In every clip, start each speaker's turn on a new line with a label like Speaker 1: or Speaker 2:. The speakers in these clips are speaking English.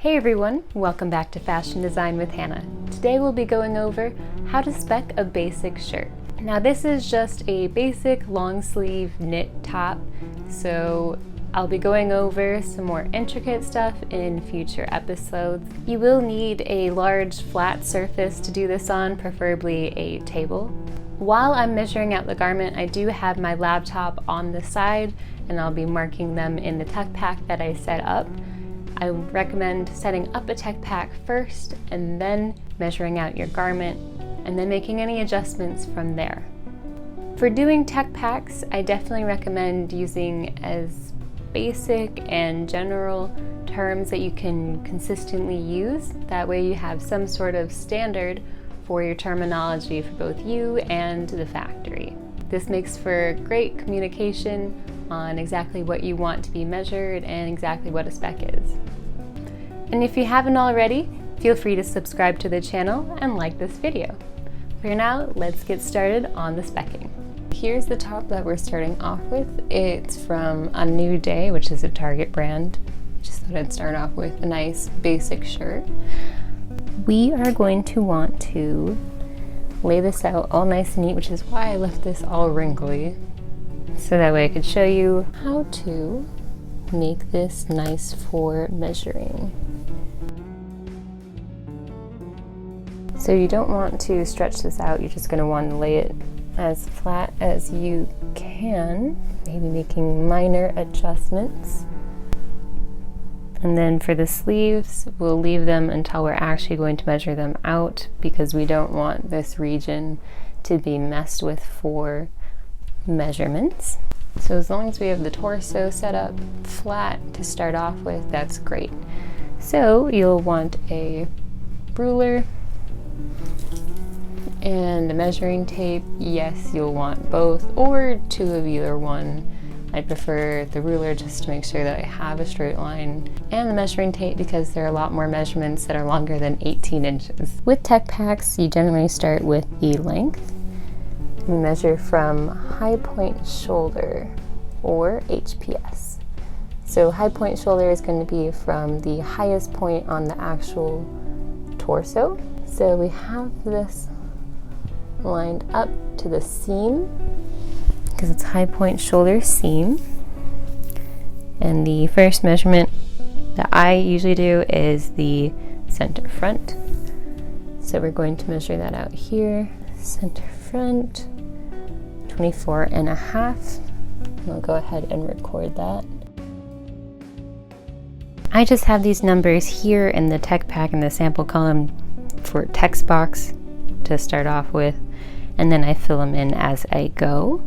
Speaker 1: Hey everyone, welcome back to Fashion Design with Hannah. Today we'll be going over how to spec a basic shirt. Now this is just a basic long sleeve knit top, so I'll be going over some more intricate stuff in future episodes. You will need a large flat surface to do this on, preferably a table. While I'm measuring out the garment, I do have my laptop on the side and I'll be marking them in the tech pack that I set up. I recommend setting up a tech pack first and then measuring out your garment and then making any adjustments from there. For doing tech packs, I definitely recommend using as basic and general terms that you can consistently use. That way you have some sort of standard for your terminology for both you and the factory. This makes for great communication on exactly what you want to be measured and exactly what a spec is. And if you haven't already, feel free to subscribe to the channel and like this video. For now, let's get started on the specking. Here's the top that we're starting off with. It's from A New Day, which is a Target brand. Just thought I'd start off with a nice basic shirt. We are going to want to lay this out all nice and neat, which is why I left this all wrinkly. So that way I could show you how to make this nice for measuring. So you don't want to stretch this out, you're just going to want to lay it as flat as you can, maybe making minor adjustments. And then for the sleeves, we'll leave them until we're actually going to measure them out because we don't want this region to be messed with for measurements. So as long as we have the torso set up flat to start off with, that's great. So you'll want a ruler and a measuring tape. Yes, you'll want both or two of either one. I prefer the ruler just to make sure that I have a straight line, and the measuring tape because there are a lot more measurements that are longer than 18 inches. With tech packs, you generally start with the length. We measure from high point shoulder, or HPS. So high point shoulder is going to be from the highest point on the actual torso. So we have this lined up to the seam because it's high point shoulder seam. And the first measurement that I usually do is the center front. So we're going to measure that out here. Center front, 24.5. I'll go ahead and record that. I just have these numbers here in the tech pack in the sample column for text box to start off with, and then I fill them in as I go.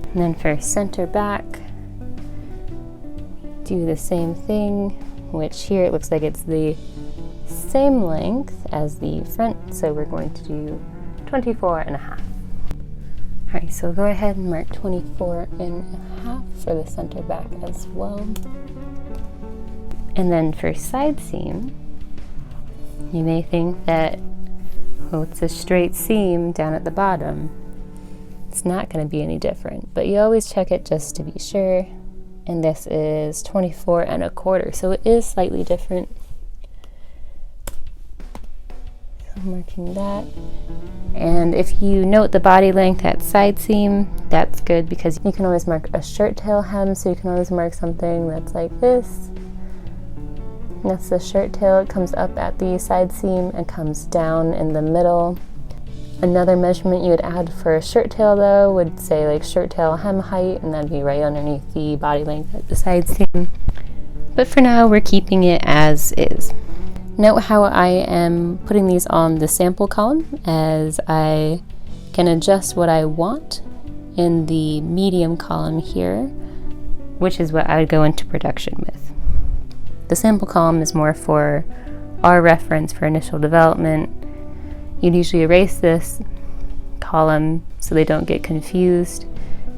Speaker 1: And then for center back, do the same thing, which here it looks like it's the same length as the front, so we're going to do 24.5. Alright, so go ahead and mark 24.5 for the center back as well. And then for side seam, you may think that, oh, it's a straight seam down at the bottom. It's not going to be any different, but you always check it just to be sure. And this is 24.25, so it is slightly different. So I'm marking that. And if you note the body length at side seam, that's good because you can always mark a shirt tail hem, so you can always mark something that's like this. And that's the shirt tail. It comes up at the side seam and comes down in the middle. Another measurement you would add for a shirt tail though would say like shirt tail hem height, and that'd be right underneath the body length at the side seam. But for now, we're keeping it as is. Note how I am putting these on the sample column, as I can adjust what I want in the medium column here, which is what I would go into production with. The sample column is more for our reference for initial development. You'd usually erase this column so they don't get confused,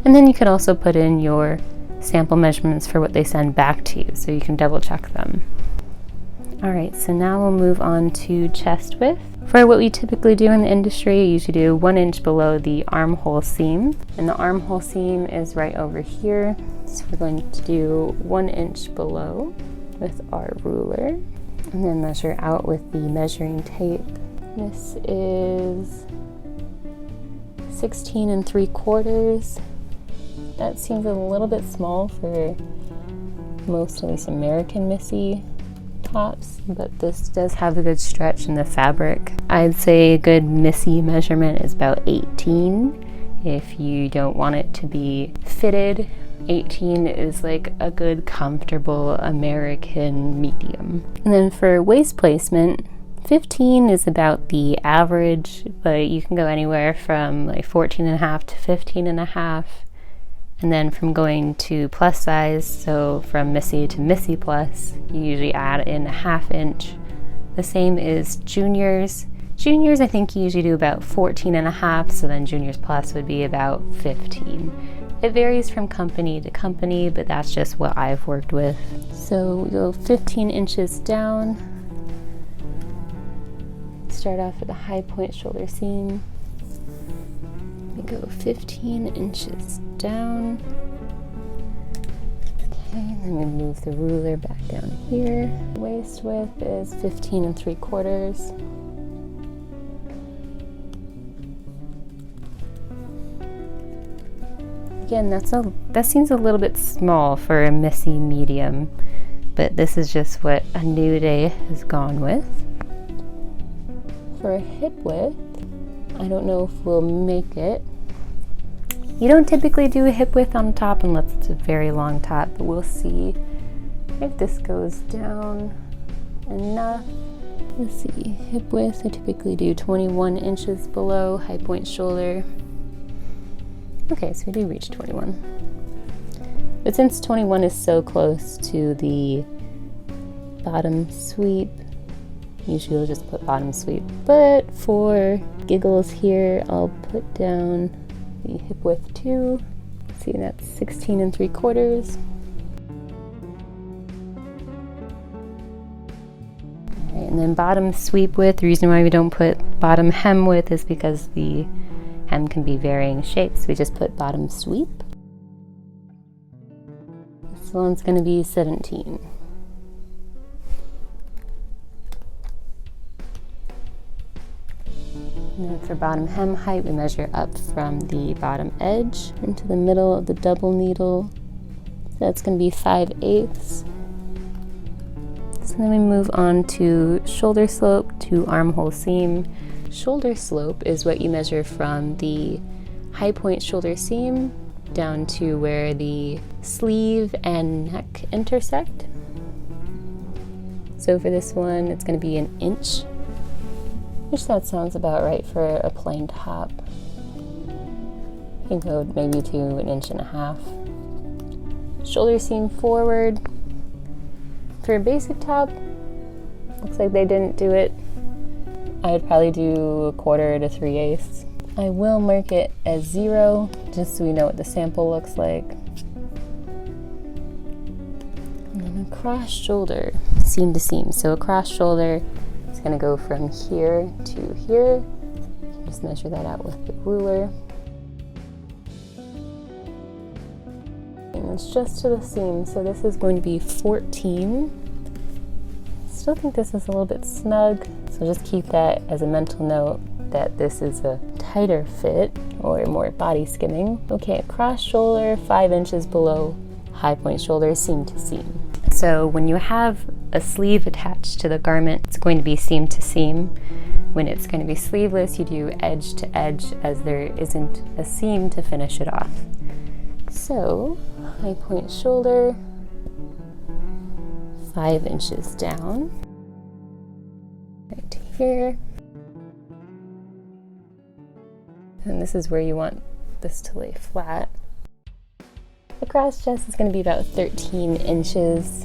Speaker 1: and then you could also put in your sample measurements for what they send back to you, so you can double check them. Alright, so now we'll move on to chest width. For what we typically do in the industry, you usually do 1 inch below the armhole seam, and the armhole seam is right over here, so we're going to do 1 inch below with our ruler. And then measure out with the measuring tape. This is 16 3/4. That seems a little bit small for most, at least American Missy tops, but this does have a good stretch in the fabric. I'd say a good Missy measurement is about 18. If you don't want it to be fitted, 18 is like a good comfortable American medium. And then for waist placement, 15 is about the average, but you can go anywhere from like 14.5 to 15.5. And then from going to plus size, so from Missy to Missy Plus, you usually add in a 1/2 inch. The same is juniors. Juniors, I think you usually do about 14.5, so then juniors plus would be about 15. It varies from company to company, but that's just what I've worked with. So we go 15 inches down. Start off with a high point shoulder seam. We go 15 inches down. Okay, then we move the ruler back down here. Waist width is 15 3/4. Again, that seems a little bit small for a Missy medium, but this is just what A New Day has gone with. For a hip width, I don't know if we'll make it. You don't typically do a hip width on top unless it's a very long top, but we'll see if this goes down enough. Let's see, hip width, I typically do 21 inches below high point shoulder. Okay, so we do reach 21. But since 21 is so close to the bottom sweep, usually I'll just put bottom sweep. But for giggles here, I'll put down the hip width too. See, that's 16 3/4. Alright, and then bottom sweep width, the reason why we don't put bottom hem width is because the hem can be varying shapes. We just put bottom sweep. This one's going to be 17. And then for bottom hem height, we measure up from the bottom edge into the middle of the double needle. So that's going to be 5/8. So then we move on to shoulder slope to armhole seam. Shoulder slope is what you measure from the high point shoulder seam down to where the sleeve and neck intersect. So for this one, it's going to be 1 inch, which that sounds about right for a plain top. You can go maybe to 1.5 inches. Shoulder seam forward. For a basic top, looks like they didn't do it. I would probably do 1/4 to 3/8. I will mark it as 0, just so we know what the sample looks like. And then across shoulder, seam to seam. So across shoulder, it's going to go from here to here. Just measure that out with the ruler. And it's just to the seam, so this is going to be 14. Still think this is a little bit snug, so just keep that as a mental note that this is a tighter fit or more body skimming. Okay, across shoulder, 5 inches below high point shoulder, seam to seam. So when you have a sleeve attached to the garment, it's going to be seam to seam. When it's going to be sleeveless, you do edge to edge, as there isn't a seam to finish it off. So high point shoulder, 5 inches down, right to here. And this is where you want this to lay flat. The cross chest is going to be about 13 inches.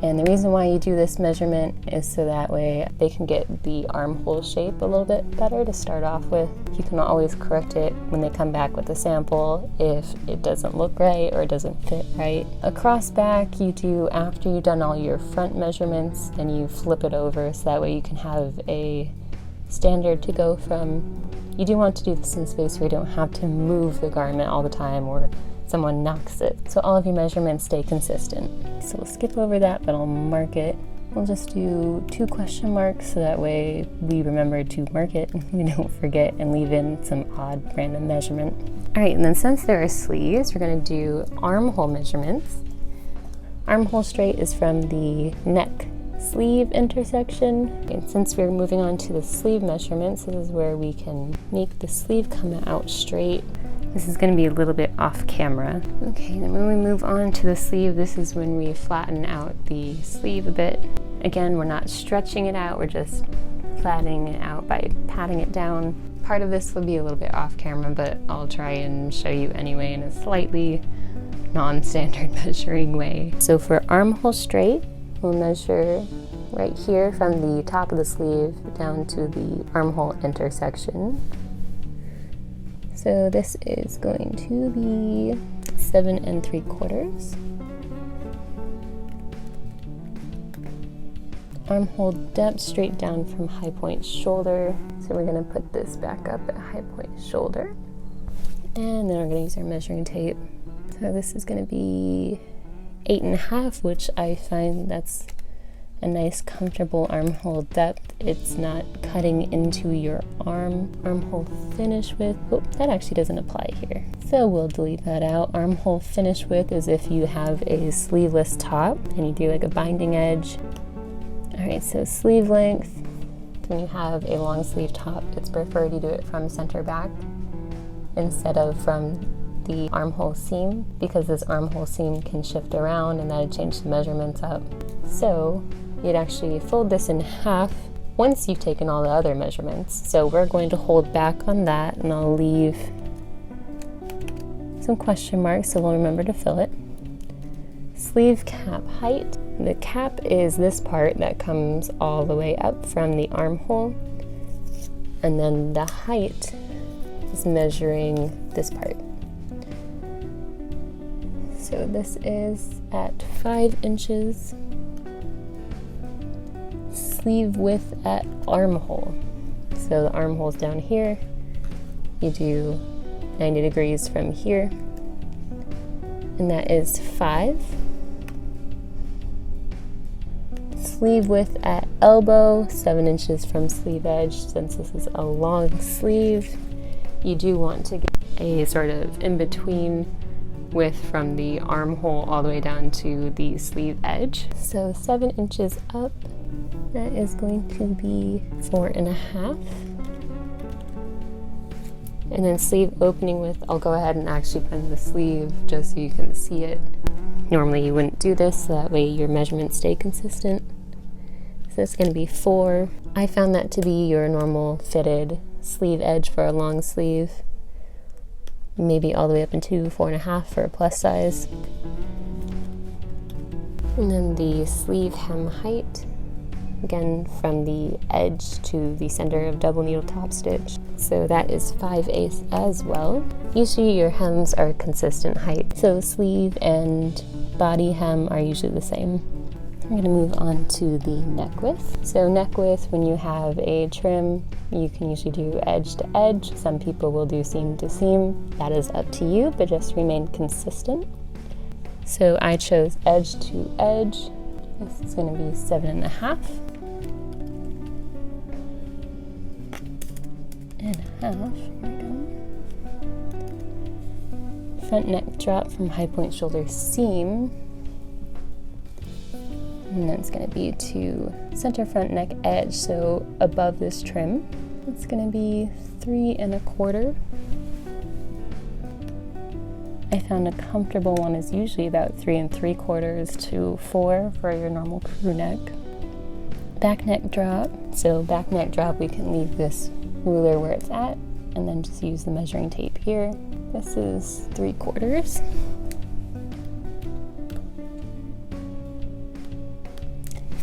Speaker 1: And the reason why you do this measurement is so that way they can get the armhole shape a little bit better to start off with. You can always correct it when they come back with a sample if it doesn't look right or it doesn't fit right. Across back, you do after you've done all your front measurements, then you flip it over so that way you can have a standard to go from. You do want to do this in space where you don't have to move the garment all the time or someone knocks it. So all of your measurements stay consistent. So we'll skip over that, but I'll mark it. We'll just do 2 question marks so that way we remember to mark it and we don't forget and leave in some odd random measurement. All right, and then since there are sleeves, we're gonna do armhole measurements. Armhole straight is from the neck sleeve intersection. And since we're moving on to the sleeve measurements, this is where we can make the sleeve come out straight. This is going to be a little bit off camera. Okay, then when we move on to the sleeve, this is when we flatten out the sleeve a bit. Again, we're not stretching it out, we're just flattening it out by patting it down. Part of this will be a little bit off camera, but I'll try and show you anyway in a slightly non-standard measuring way. So for armhole straight, we'll measure right here from the top of the sleeve down to the armhole intersection. So this is going to be 7 3/4. Armhole depth straight down from high point shoulder. So we're gonna put this back up at high point shoulder. And then we're gonna use our measuring tape. So this is gonna be 8 1/2, which I find that's a nice comfortable armhole depth. It's not cutting into your armhole finish width. Oh, that actually doesn't apply here. So we'll delete that out. Armhole finish width is if you have a sleeveless top and you do like a binding edge. All right, so sleeve length. When you have a long sleeve top, it's preferred you do it from center back instead of from the armhole seam, because this armhole seam can shift around and that'd change the measurements up. So you'd actually fold this in half once you've taken all the other measurements. So we're going to hold back on that, and I'll leave some question marks so we'll remember to fill it. Sleeve cap height. The cap is this part that comes all the way up from the armhole, and then the height is measuring this part. So this is at 5 inches. Sleeve width at armhole. So the armhole's down here. You do 90 degrees from here. And that is 5. Sleeve width at elbow, 7 inches from sleeve edge. Since this is a long sleeve, you do want to get a sort of in-between width from the armhole all the way down to the sleeve edge. So 7 inches up, that is going to be 4 1/2. And then sleeve opening width, I'll go ahead and actually put in the sleeve just so you can see it. Normally you wouldn't do this, so that way your measurements stay consistent. So it's going to be 4. I found that to be your normal fitted sleeve edge for a long sleeve. Maybe all the way up into 4 1/2 for a plus size. And then the sleeve hem height, again from the edge to the center of double needle top stitch. So that is 5/8 as well. Usually your hems are consistent height, so sleeve and body hem are usually the same. I'm going to move on to the neck width. So neck width, when you have a trim, you can usually do edge to edge. Some people will do seam to seam. That is up to you, but just remain consistent. So I chose edge to edge. This is going to be 7 1/2. And a half. Here we go. Front neck drop from high point shoulder seam. And then it's going to be to center front neck edge, so above this trim. It's going to be 3 1/4. I found a comfortable one is usually about 3 3/4 to 4 for your normal crew neck. Back neck drop. So back neck drop, we can leave this ruler where it's at and then just use the measuring tape here. This is 3/4.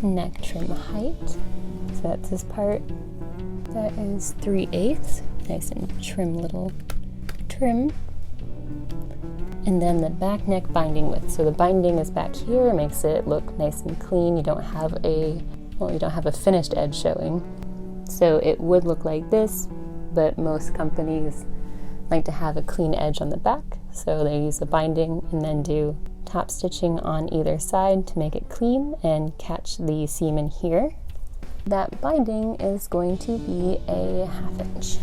Speaker 1: Neck trim height, so that's this part. That is 3/8. Nice and trim little trim. And then the back neck binding width. So the binding is back here, makes it look nice and clean. You don't have a finished edge showing. So it would look like this, but most companies like to have a clean edge on the back. So they use a binding and then do top stitching on either side to make it clean and catch the seam in here. That binding is going to be a 1/2 inch.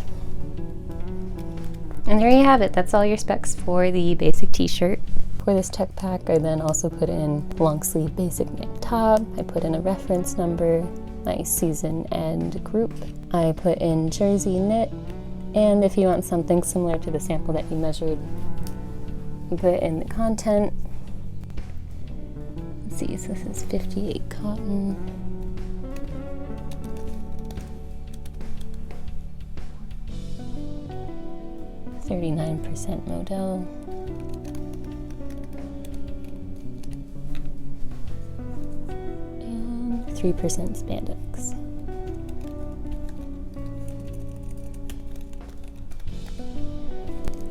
Speaker 1: And there you have it. That's all your specs for the basic t-shirt. For this tech pack, I then also put in long sleeve basic knit top. I put in a reference number, my season and group. I put in jersey knit, and if you want something similar to the sample that you measured, you put in the content. Let's see, so this is 58 cotton. %% modal. And 3% spandex.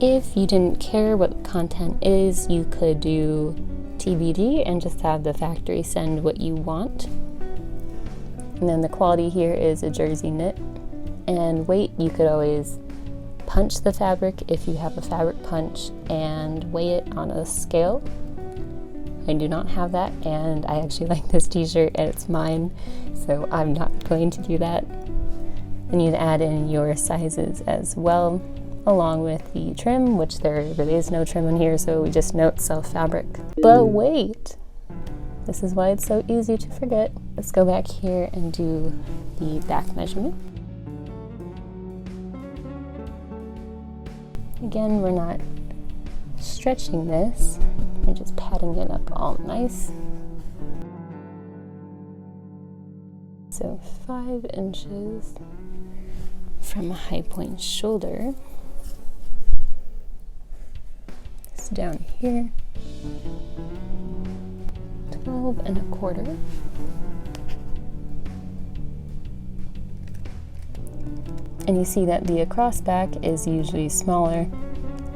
Speaker 1: If you didn't care what the content is, you could do TBD and just have the factory send what you want. And then the quality here is a jersey knit. And weight, you could always punch the fabric if you have a fabric punch and weigh it on a scale. I do not have that, and I actually like this t-shirt and it's mine, so I'm not going to do that. Then you add in your sizes as well, along with the trim, which there really is no trim in here, so we just note self fabric. But wait, this is why it's so easy to forget. Let's go back here and do the back measurement. Again, we're not stretching this, we're just padding it up all nice. So 5 inches from a high point shoulder. It's down here, 12 1/4. And you see that the across back is usually smaller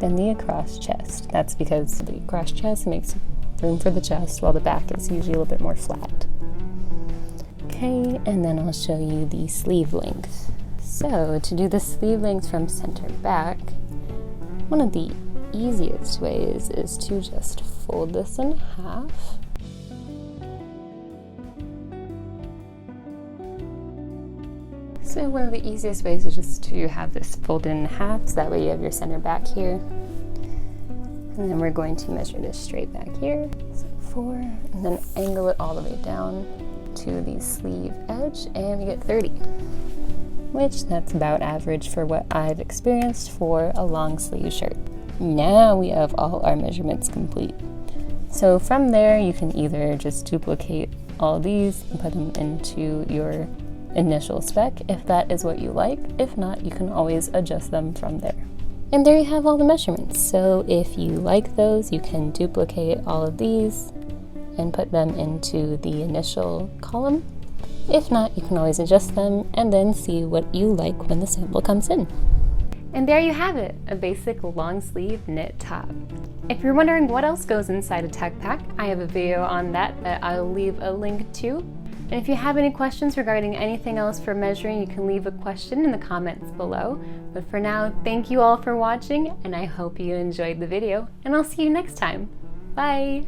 Speaker 1: than the across chest. That's because the across chest makes room for the chest, while the back is usually a little bit more flat. Okay, and then I'll show you the sleeve length. So to do the sleeve length from center back, one of the easiest ways is to just fold this in half. So one of the easiest ways is just to have this folded in half, so that way you have your center back here. And then we're going to measure this straight back here, so 4, and then angle it all the way down to the sleeve edge, and we get 30, which that's about average for what I've experienced for a long sleeve shirt. Now we have all our measurements complete. So from there, you can either just duplicate all these and put them into your initial spec if that is what you like. If not, you can always adjust them from there. And there you have all the measurements. So if you like those, you can duplicate all of these and put them into the initial column. If not, you can always adjust them and then see what you like when the sample comes in. And there you have it, a basic long sleeve knit top. If you're wondering what else goes inside a tech pack, I have a video on that I'll leave a link to. And if you have any questions regarding anything else for measuring, you can leave a question in the comments below. But for now, thank you all for watching, and I hope you enjoyed the video, and I'll see you next time. Bye!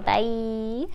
Speaker 1: Bye.